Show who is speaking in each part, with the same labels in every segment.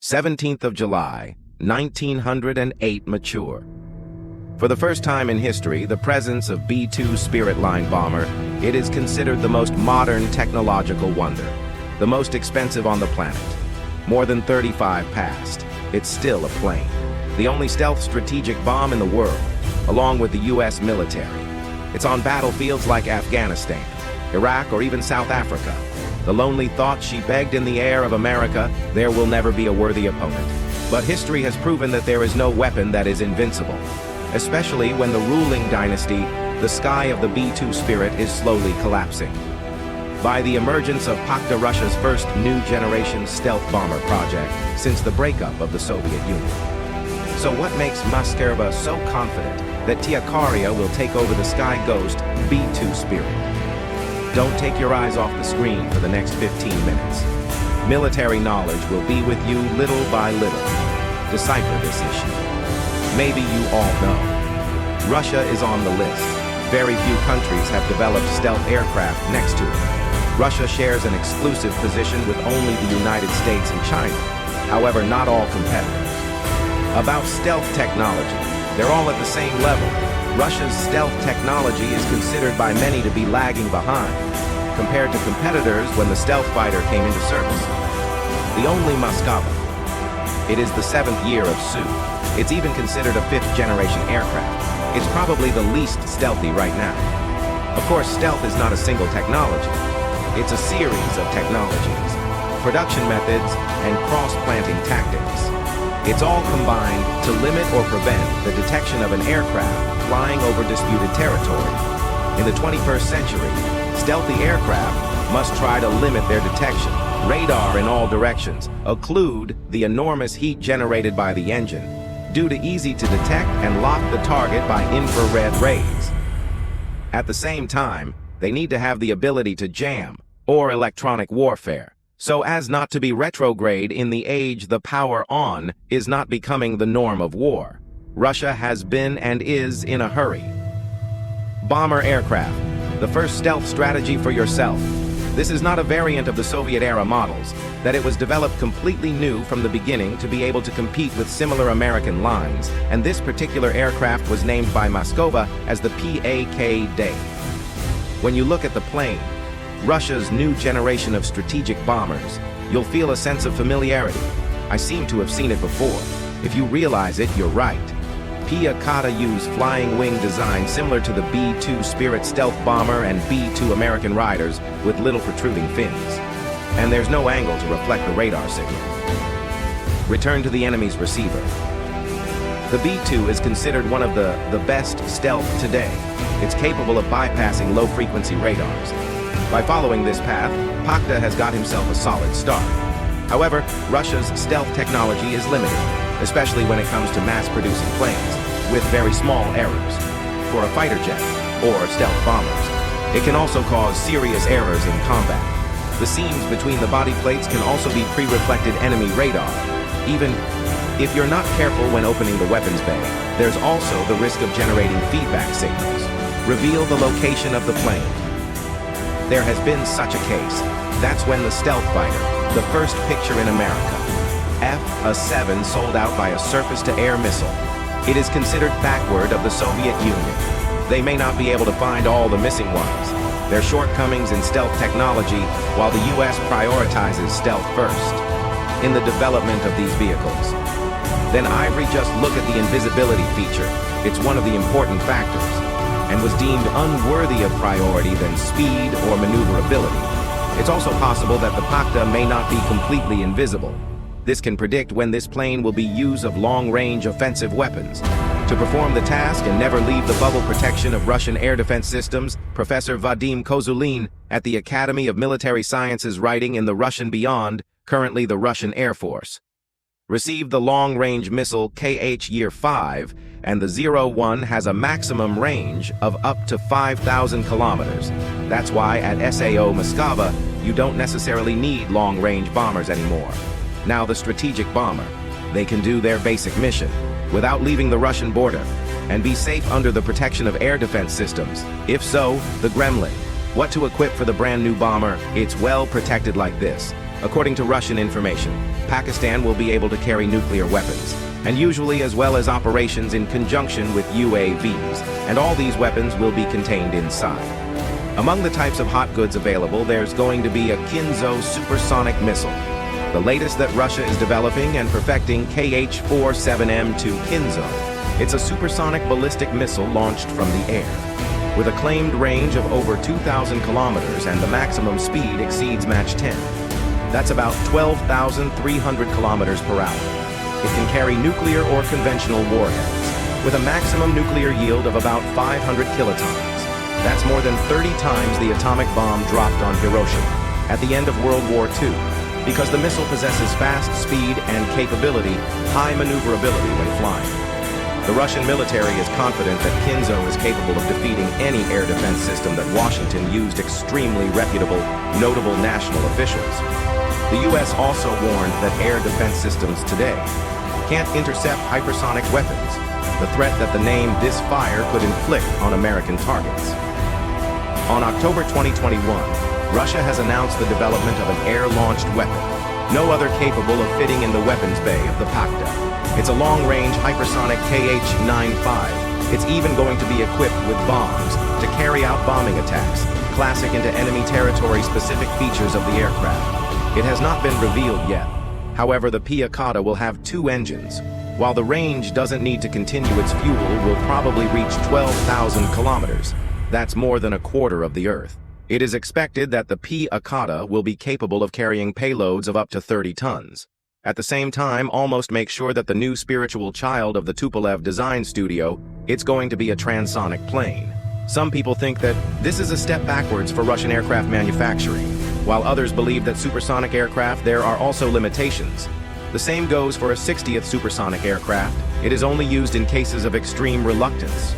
Speaker 1: 17th of July, 1908 mature. For the first time in history, the presence of B-2 Spirit Line bomber, it is considered the most modern technological wonder, the most expensive on the planet. More than 35 past, it's still a plane. The only stealth strategic bomb in the world, along with the US military. It's on battlefields like Afghanistan, Iraq, or even South Africa. The lonely thought she begged in the air of America, there will never be a worthy opponent. But history has proven that there is no weapon that is invincible. Especially when the ruling dynasty, the sky of the B-2 Spirit is slowly collapsing. By the emergence of Pakta, Russia's first new generation stealth bomber project since the breakup of the Soviet Union. So what makes Moskva so confident that Tiakaria will take over the Sky Ghost B-2 Spirit? Don't take your eyes off the screen for the next 15 minutes. Military knowledge will be with you little by little. Decipher this issue. Maybe you all know. Russia is on the list. Very few countries have developed stealth aircraft next to it. Russia shares an exclusive position with only the United States and China. However, not all competitors. About stealth technology, they're all at the same level. Russia's stealth technology is considered by many to be lagging behind, compared to competitors when the stealth fighter came into service. The only Moskva. It is the 7th year of Su. It's even considered a 5th-generation aircraft. It's probably the least stealthy right now. Of course, stealth is not a single technology. It's a series of technologies, production methods, and cross-planting tactics. It's all combined to limit or prevent the detection of an aircraft flying over disputed territory. In the 21st century, stealthy aircraft must try to limit their detection. Radar in all directions occlude the enormous heat generated by the engine, due to easy to detect and lock the target by infrared rays. At the same time, they need to have the ability to jam, or electronic warfare, so as not to be retrograde in the age the power on is not becoming the norm of war. Russia has been and is in a hurry. Bomber aircraft, the first stealth strategy for yourself. This is not a variant of the Soviet-era models, that it was developed completely new from the beginning to be able to compete with similar American lines, and this particular aircraft was named by Moskva as the PAK-Day. When you look at the plane, Russia's new generation of strategic bombers, you'll feel a sense of familiarity. I seem to have seen it before. If you realize it, you're right. Piakata use flying wing design similar to the B-2 Spirit stealth bomber and B-2 American Riders with little protruding fins. And there's no angle to reflect the radar signal. Return to the enemy's receiver. The B-2 is considered one of the best stealth today. It's capable of bypassing low-frequency radars. By following this path, Pakta has got himself a solid start. However, Russia's stealth technology is limited, especially when it comes to mass-producing planes, with very small errors. For a fighter jet, or stealth bombers, it can also cause serious errors in combat. The seams between the body plates can also be pre-reflected enemy radar. Even if you're not careful when opening the weapons bay, there's also the risk of generating feedback signals. Reveal the location of the plane. There has been such a case. That's when the stealth fighter, the first picture in America, F-7 sold out by a surface-to-air missile. It is considered backward of the Soviet Union. They may not be able to find all the missing ones. Their shortcomings in stealth technology, while the US prioritizes stealth first in the development of these vehicles. Then Ivory just look at the invisibility feature. It's one of the important factors, and was deemed unworthy of priority than speed or maneuverability. It's also possible that the Pakta may not be completely invisible. This can predict when this plane will be used of long-range offensive weapons. To perform the task and never leave the bubble protection of Russian air defense systems, Professor Vadim Kozulin at the Academy of Military Sciences writing in the Russian Beyond, currently the Russian Air Force, received the long-range missile KH-5, and the 01 has a maximum range of up to 5,000 kilometers. That's why at SAO Moskva, you don't necessarily need long-range bombers anymore. Now the strategic bomber, they can do their basic mission without leaving the Russian border and be safe under the protection of air defense systems. If so, the Gremlin. What to equip for the brand new bomber? It's well protected like this. According to Russian information, Pakistan will be able to carry nuclear weapons, and usually as well as operations in conjunction with UAVs, and all these weapons will be contained inside. Among the types of hot goods available, there's going to be a Kinzo supersonic missile, the latest that Russia is developing and perfecting KH-47M2 Kinzo. It's a supersonic ballistic missile launched from the air, with a claimed range of over 2,000 kilometers, and the maximum speed exceeds Mach 10. That's about 12,300 kilometers per hour. It can carry nuclear or conventional warheads, with a maximum nuclear yield of about 500 kilotons. That's more than 30 times the atomic bomb dropped on Hiroshima at the end of World War II, because the missile possesses fast speed and capability, high maneuverability when flying. The Russian military is confident that Kinzo is capable of defeating any air defense system that Washington used extremely reputable, notable national officials. The U.S. also warned that air defense systems today can't intercept hypersonic weapons, the threat that the name "this fire" could inflict on American targets. On October 2021, Russia has announced the development of an air-launched weapon, no other capable of fitting in the weapons bay of the Pakta. It's a long-range hypersonic KH-95. It's even going to be equipped with bombs to carry out bombing attacks, classic into enemy territory specific features of the aircraft. It has not been revealed yet. However, the P-Akata will have 2 engines. While the range doesn't need to continue, its fuel will probably reach 12,000 kilometers. That's more than a quarter of the Earth. It is expected that the P-Akata will be capable of carrying payloads of up to 30 tons. At the same time, almost make sure that the new spiritual child of the Tupolev design studio, it's going to be a transonic plane. Some people think that this is a step backwards for Russian aircraft manufacturing, while others believe that supersonic aircraft, there are also limitations. The same goes for a 60th supersonic aircraft. It is only used in cases of extreme reluctance,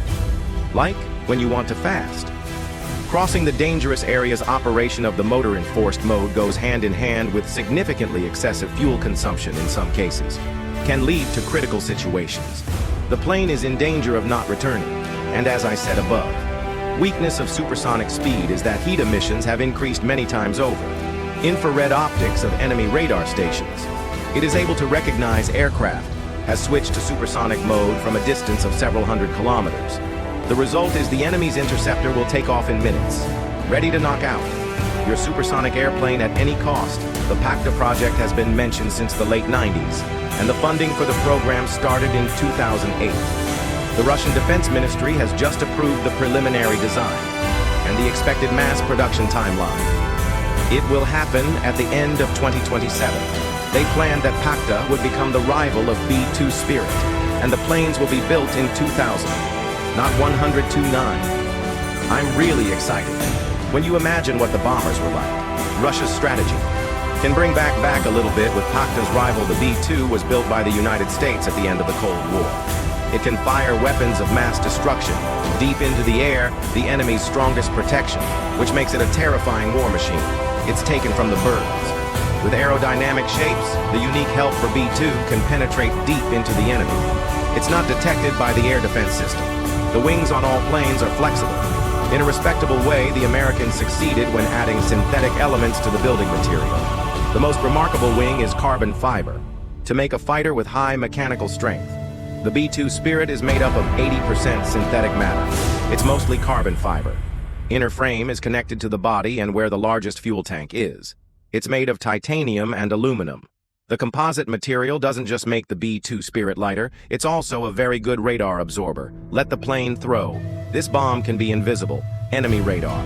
Speaker 1: like when you want to fast. Crossing the dangerous area's operation of the motor-enforced mode goes hand in hand with significantly excessive fuel consumption in some cases, can lead to critical situations. The plane is in danger of not returning, and as I said above, weakness of supersonic speed is that heat emissions have increased many times over. Infrared optics of enemy radar stations. It is able to recognize aircraft, has switched to supersonic mode from a distance of several hundred kilometers. The result is the enemy's interceptor will take off in minutes, ready to knock out your supersonic airplane at any cost. The Pakta project has been mentioned since the late 90s, and the funding for the program started in 2008. The Russian Defense Ministry has just approved the preliminary design and the expected mass production timeline. It will happen at the end of 2027. They planned that Pakta would become the rival of B-2 Spirit, and the planes will be built in 2000. Not 129. I'm really excited. When you imagine what the bombers were like, Russia's strategy can bring back a little bit with Pakta's rival. The B-2 was built by the United States at the end of the Cold War. It can fire weapons of mass destruction deep into the air, the enemy's strongest protection, which makes it a terrifying war machine. It's taken from the birds. With aerodynamic shapes, the unique help for B-2 can penetrate deep into the enemy. It's not detected by the air defense system. The wings on all planes are flexible. In a respectable way, the Americans succeeded when adding synthetic elements to the building material. The most remarkable wing is carbon fiber, to make a fighter with high mechanical strength. The B-2 Spirit is made up of 80% synthetic matter. It's mostly carbon fiber. Inner frame is connected to the body and where the largest fuel tank is. It's made of titanium and aluminum. The composite material doesn't just make the B-2 Spirit lighter, it's also a very good radar absorber. Let the plane throw. This bomb can be invisible, enemy radar.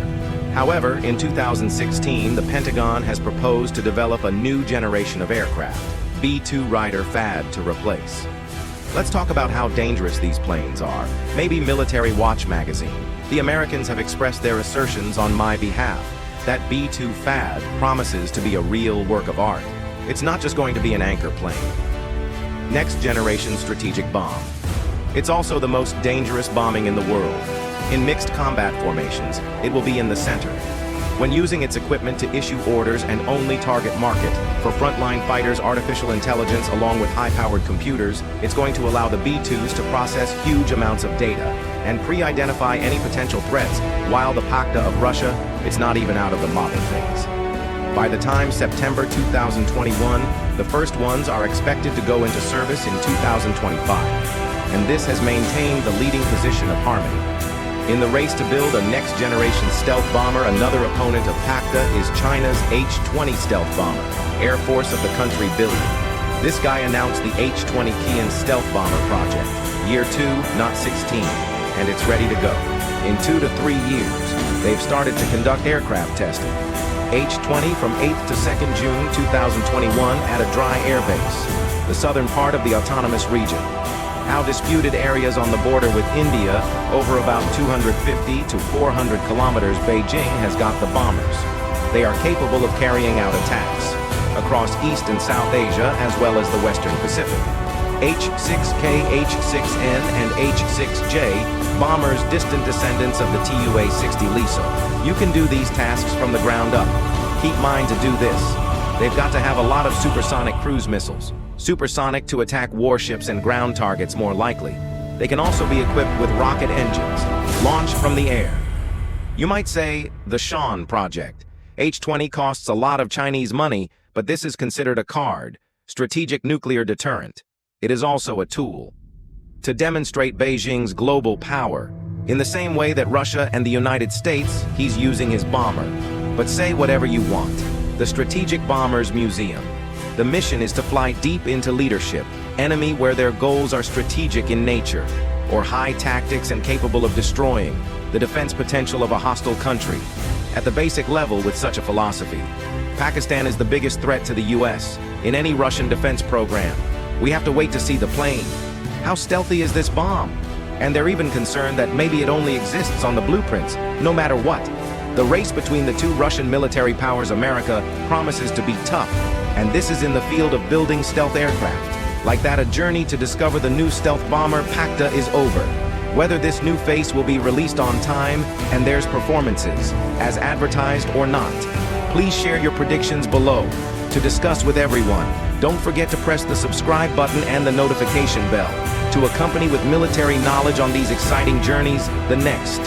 Speaker 1: However, in 2016, the Pentagon has proposed to develop a new generation of aircraft, B-2 Rider FAD, to replace. Let's talk about how dangerous these planes are. Maybe Military Watch magazine. The Americans have expressed their assertions on my behalf that B-2 FAD promises to be a real work of art. It's not just going to be an anchor plane. Next generation strategic bomb. It's also the most dangerous bombing in the world. In mixed combat formations, it will be in the center. When using its equipment to issue orders and only target market, for frontline fighters, artificial intelligence along with high-powered computers, it's going to allow the B-2s to process huge amounts of data and pre-identify any potential threats, while the Pakta of Russia, it's not even out of the model phase. By the time September 2021, the first ones are expected to go into service in 2025, and this has maintained the leading position of Harmony. In the race to build a next-generation stealth bomber, another opponent of PACTA is China's H-20 stealth bomber, Air Force of the country building. This guy announced the H-20 Kian stealth bomber project, year 2, not 16, and it's ready to go. In 2 to 3 years, they've started to conduct aircraft testing. H-20 from 8th to 2nd June 2021 at a dry air base, the southern part of the autonomous region. How disputed areas on the border with India, over about 250 to 400 kilometers, Beijing has got the bombers. They are capable of carrying out attacks across East and South Asia as well as the Western Pacific. H-6K, H-6N, and H-6J, bombers distant descendants of the Tu-60 Liso. You can do these tasks from the ground up. Keep mind to do this. They've got to have a lot of supersonic cruise missiles. Supersonic to attack warships and ground targets more likely. They can also be equipped with rocket engines, launched from the air. You might say, the Shan project. H-20 costs a lot of Chinese money, but this is considered a card, strategic nuclear deterrent. It is also a tool to demonstrate Beijing's global power. In the same way that Russia and the United States, he's using his bomber. But say whatever you want. The Strategic Bombers Museum. The mission is to fly deep into leadership, enemy where their goals are strategic in nature, or high tactics and capable of destroying the defense potential of a hostile country. At the basic level with such a philosophy, Pakistan is the biggest threat to the US in any Russian defense program. We have to wait to see the plane. How stealthy is this bomb? And they're even concerned that maybe it only exists on the blueprints, no matter what. The race between the two Russian military powers, America, promises to be tough, and this is in the field of building stealth aircraft. Like that, a journey to discover the new stealth bomber, PACTA, is over. Whether this new face will be released on time and there's performances, as advertised or not. Please share your predictions below. To discuss with everyone, don't forget to press the subscribe button and the notification bell to accompany with military knowledge on these exciting journeys. The next